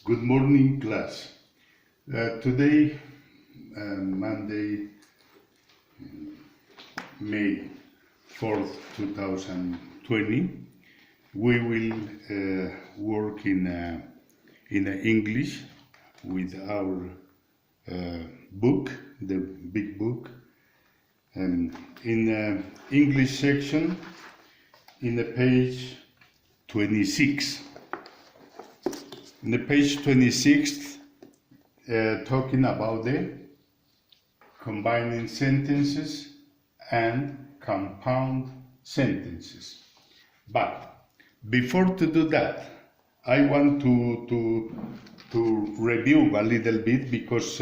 Good morning, class. Today, Monday, May 4th, 2020, we will work in English with our book, the big book. In the English section, in the page 26. In the page 26, talking about the combining sentences and compound sentences. But before to do that, I want to review a little bit because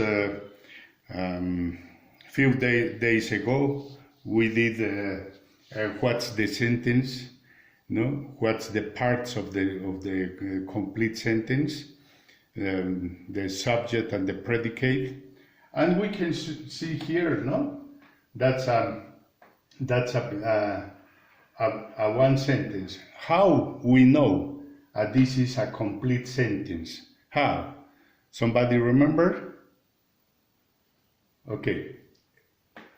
few days ago we did what's the sentence. No, what's the parts of the complete sentence, the subject and the predicate, and we can see here, no, that's a one sentence. How we know this is a complete sentence? How? Somebody remember? Okay.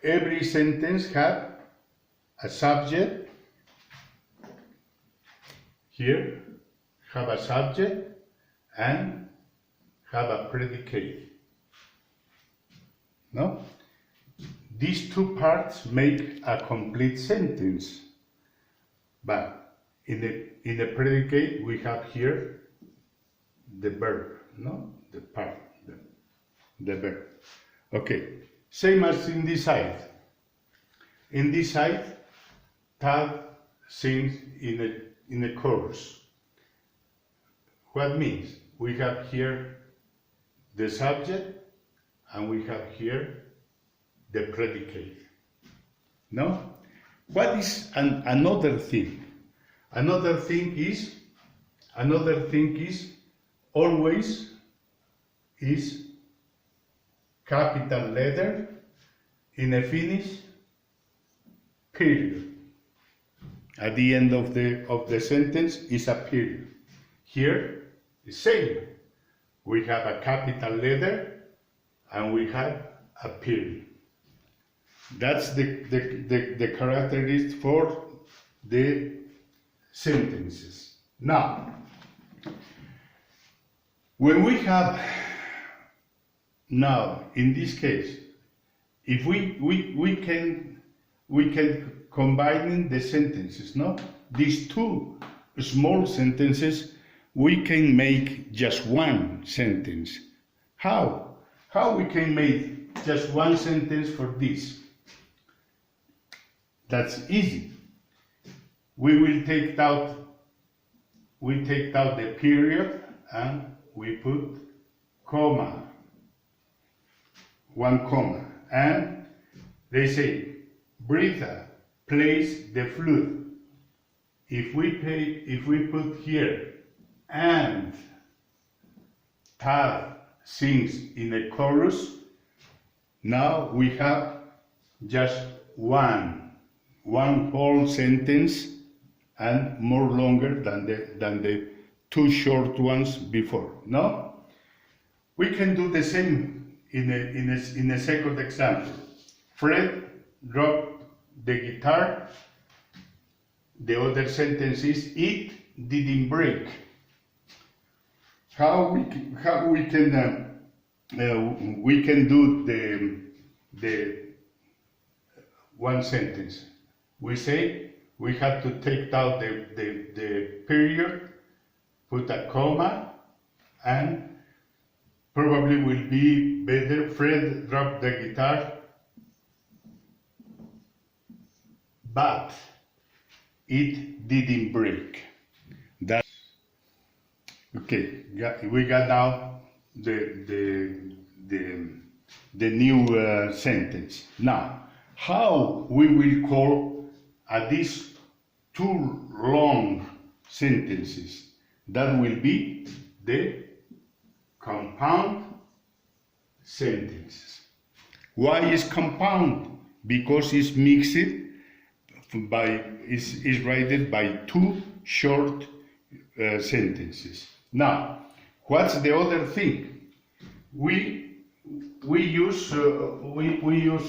Every sentence have a subject. Here, have a subject and have a predicate. No? These two parts make a complete sentence. But in the predicate, we have here the verb, no? The part, the verb. Okay, same as in this side. In this side, Tad sings in the chorus. What means? We have here the subject and we have here the predicate. No? What is another thing? Another thing is always is capital letter in a finish period. At the end of the sentence is a period. Here, the same. We have a capital letter and we have a period. That's the characteristic for the sentences. Now, when we have, now in this case, if we can combining the sentences, no? These two small sentences, we can make just one sentence. How? How we can make just one sentence for this? That's easy. We take out the period and we put comma, one comma, and they say, Brita plays the flute. If we put here and Tad sings in the chorus, now we have just one whole sentence and more longer than the two short ones before. No, we can do the same in a second example. Fred dropped the guitar. The other sentence is, it didn't break. How we can do the one sentence? We say we have to take out the period, put a comma, and probably will be better. Fred dropped the guitar, but it didn't break. That's okay. We got now the new sentence. Now, how we will call these two long sentences? That will be the compound sentences. Why is compound? Because it's mixed is written by two short sentences. Now, What's the other thing? We use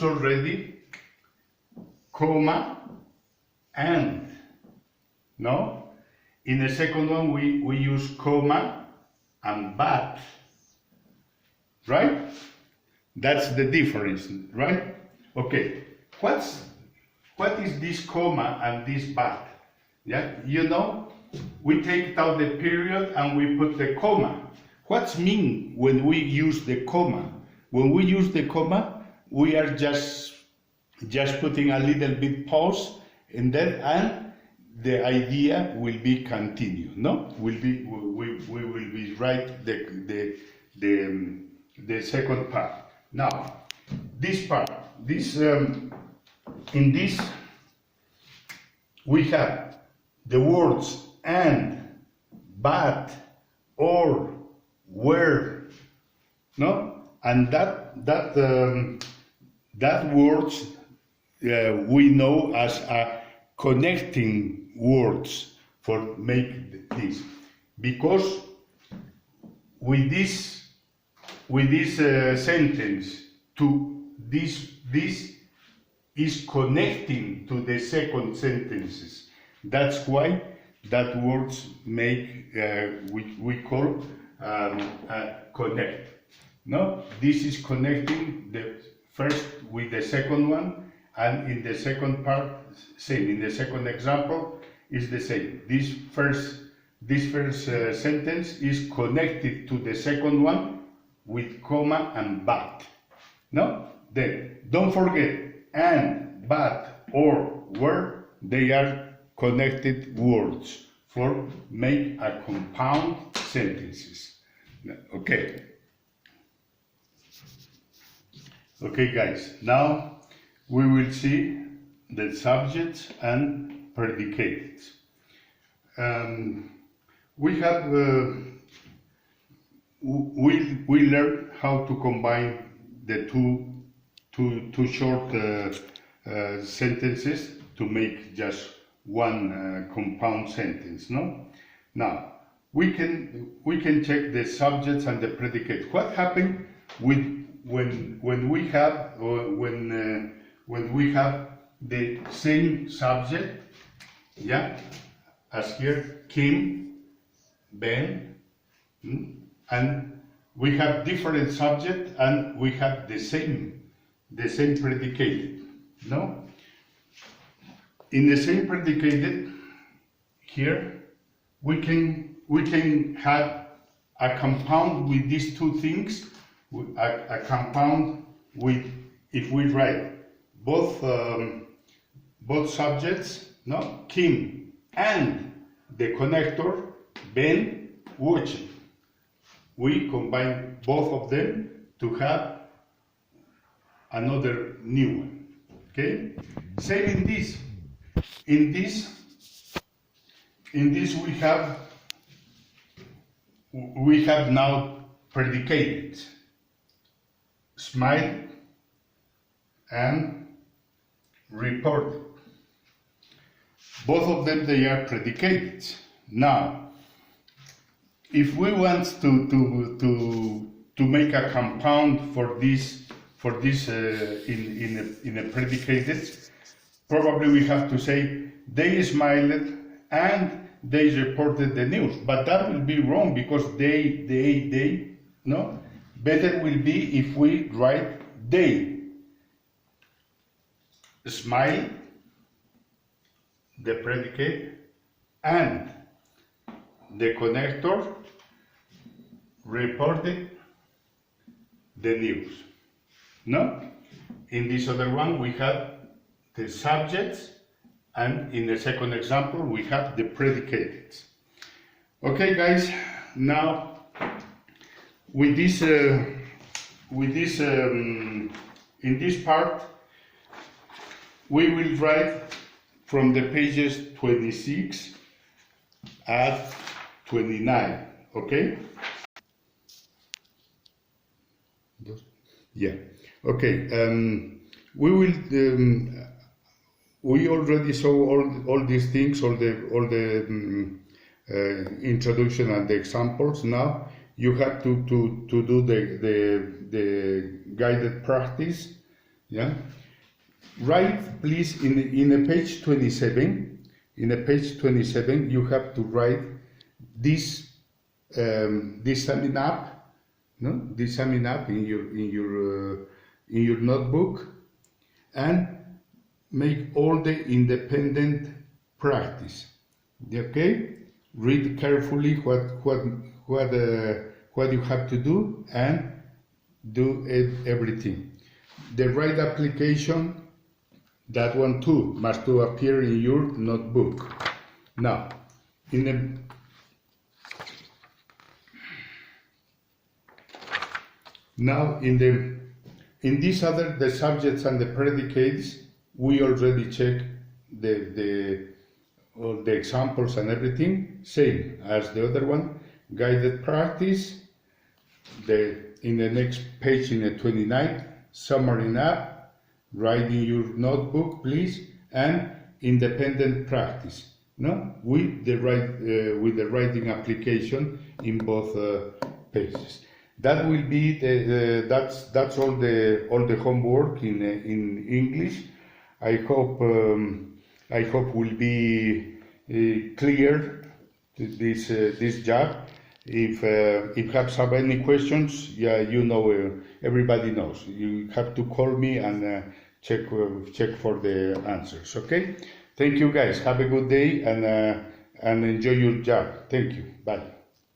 already comma and, no? In the second one we use comma and but, right? That's the difference, right? Okay, what is this comma and this but? Yeah, you know, we take out the period and we put the comma. What's mean when we use the comma? When we use the comma, we are just putting a little bit pause, and then the idea will be continued. No, we will be write the second part. Now, this part, in this we have the words and, but, or, where, no, and that words we know as a connecting words for make this, because with this sentence to this is connecting to the second sentences. That's why that words make we call connect. No, this is connecting the first with the second one, and in the second part same. In the second example is the same. This first sentence is connected to the second one with comma and but. No, then don't forget and, but, or, where, they are connected words for make a compound sentences. Okay. Okay, guys. Now we will see the subjects and predicates. We have we learned how to combine the two short sentences to make just one compound sentence. No. Now we can check the subjects and the predicates. What happened with when we have the same subject, yeah, as here, Kim, Ben, and we have different subject and we have the same predicated, no? In the same predicated, here we can have a compound with these two things, a compound with, if we write both subjects, no, Kim, and the connector Ben watching. We combine both of them to have another new one. Okay. Same in this. In this we have now predicated smile and reported. Both of them, they are predicated. Now, if we want to make a compound for this in a predicated, probably we have to say they smiled and they reported the news. But that will be wrong, because they, no? Better will be if we write they smile, the predicate, and the connector reported the news. No? In this other one we have the subjects, and in the second example we have the predicates. Okay, guys. Now with this in this part we will write from the pages 26 at 29. Okay. Yeah. Okay. We will. We already saw all these things, all the introduction and the examples. Now you have to do the guided practice. Yeah. Write, please, in a page 27. In a page 27, you have to write this summing up, no? This summing up in your notebook, and make all the independent practice. Okay? Read carefully what you have to do and do everything. The right application, that one too, must to appear in your notebook. Now, in these other, the subjects and the predicates, we already checked the examples and everything, same as the other one. Guided practice, in the next page, in the 29th, summary up, write in your notebook, please, and independent practice. No, with the writing application in both pages. That will be that's all the homework in English. I hope will be clear this job. If have any questions, yeah, everybody knows. You have to call me and check for the answers. Okay. Thank you, guys. Have a good day and enjoy your job. Thank you. Bye.